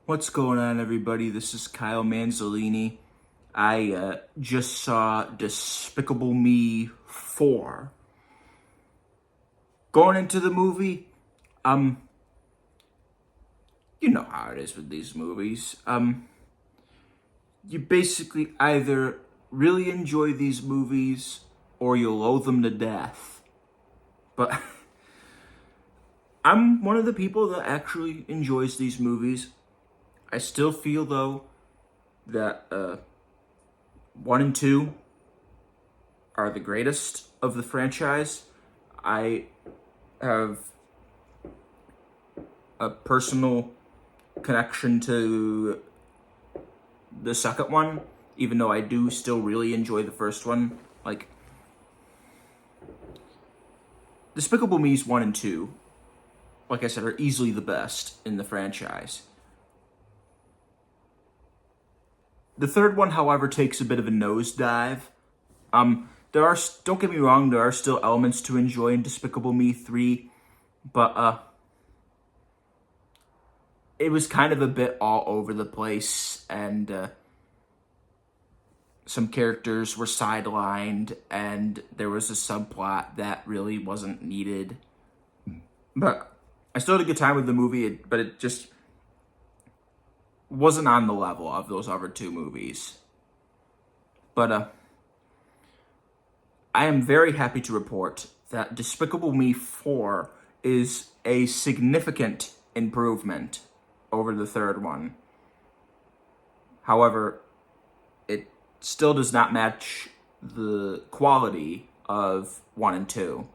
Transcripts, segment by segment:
What's going on, everybody? This is Kyle Manzolini. I just saw Despicable Me 4. Going into the movie, you know how it is with these movies. You basically either really enjoy these movies or you loathe them to death. But I'm one of the people that actually enjoys these movies. I still feel, though, that 1 and 2 are the greatest of the franchise. I have a personal connection to the second one, even though I do still really enjoy the first one. Like, Despicable Me's 1 and 2, like I said, are easily the best in the franchise. The third one, however, takes a bit of a nosedive. Don't get me wrong, there are still elements to enjoy in Despicable Me 3, but it was kind of a bit all over the place, and some characters were sidelined, and there was a subplot that really wasn't needed. But I still had a good time with the movie, but it just wasn't on the level of those other two movies. But I am very happy to report that Despicable Me 4 is a significant improvement over the third one. However, it still does not match the quality of 1 and 2.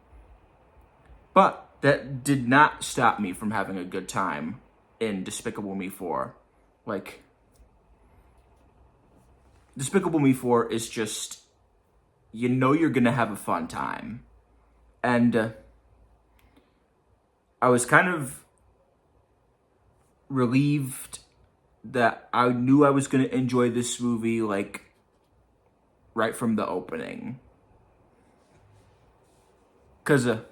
But that did not stop me from having a good time in Despicable Me 4. Like, Despicable Me 4 is just, you know you're gonna have a fun time. And I was kind of relieved that I knew I was gonna enjoy this movie, like, right from the opening. Because it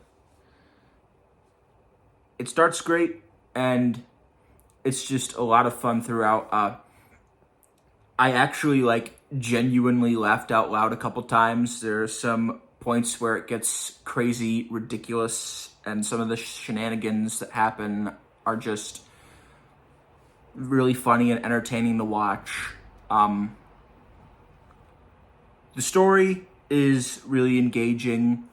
starts great, and it's just a lot of fun throughout. I actually, genuinely laughed out loud a couple times. There are some points where it gets crazy, ridiculous, and some of the shenanigans that happen are just really funny and entertaining to watch. The story is really engaging.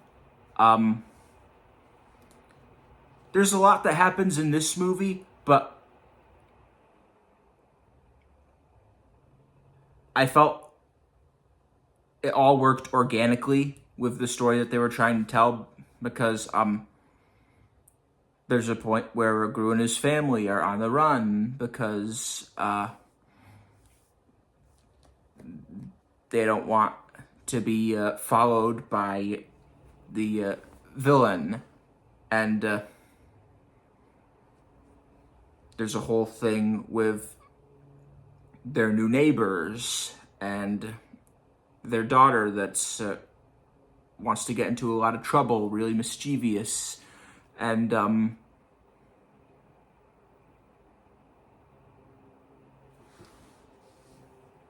There's a lot that happens in this movie, but I felt it all worked organically with the story that they were trying to tell, because there's a point where Gru and his family are on the run because they don't want to be followed by the villain, and there's a whole thing with their new neighbors and their daughter that's wants to get into a lot of trouble, really mischievous, and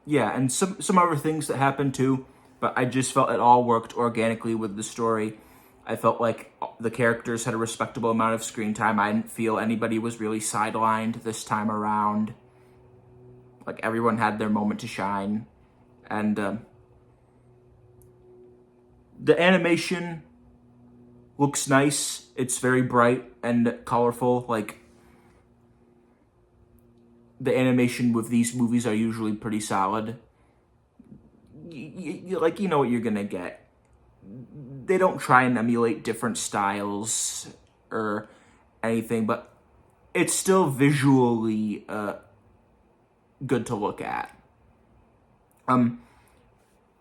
yeah, and some other things that happened too. But I just felt it all worked organically with the story. I felt like the characters had a respectable amount of screen time. I didn't feel anybody was really sidelined this time around. Like, everyone had their moment to shine. And the animation looks nice. It's very bright and colorful. Like, the animation with these movies are usually pretty solid. You know what you're gonna get. They don't try and emulate different styles or anything, but it's still visually good to look at.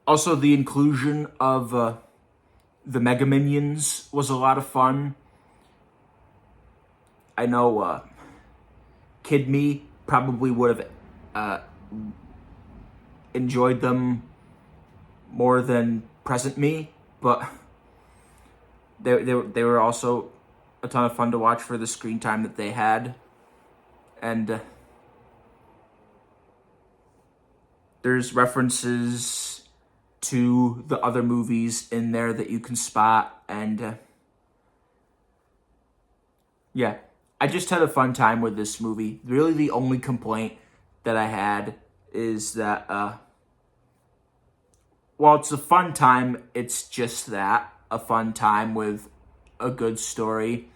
Also, the inclusion of the Mega Minions was a lot of fun. I know Kid Me probably would have enjoyed them more than Present Me, but they were also a ton of fun to watch for the screen time that they had. And There's references to the other movies in there that you can spot, and yeah, I just had a fun time with this movie. Really, the only complaint that I had is that while it's a fun time, it's just that, a fun time with a good story.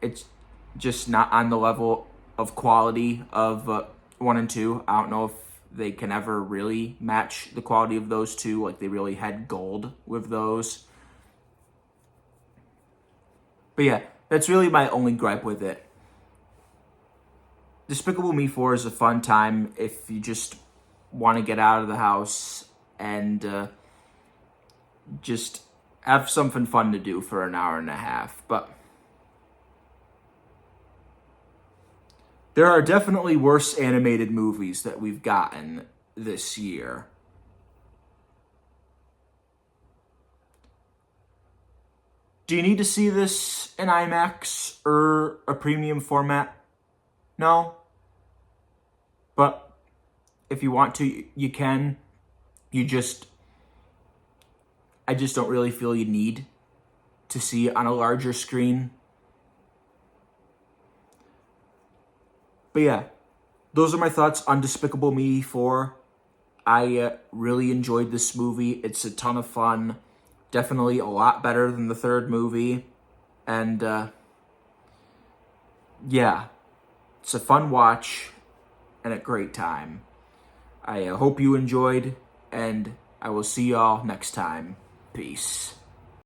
It's just not on the level of quality of 1 and 2. I don't know if they can ever really match the quality of those two. Like, they really had gold with those. But yeah, that's really my only gripe with it. Despicable Me 4 is a fun time if you just want to get out of the house and just have something fun to do for an hour and a half. But there are definitely worse animated movies that we've gotten this year. Do you need to see this in IMAX or a premium format? No. But if you want to, you can. I just don't really feel you need to see it on a larger screen. But yeah, those are my thoughts on Despicable Me 4. I really enjoyed this movie. It's a ton of fun. Definitely a lot better than the third movie. And yeah, it's a fun watch and a great time. I hope you enjoyed, and I will see y'all next time. Peace.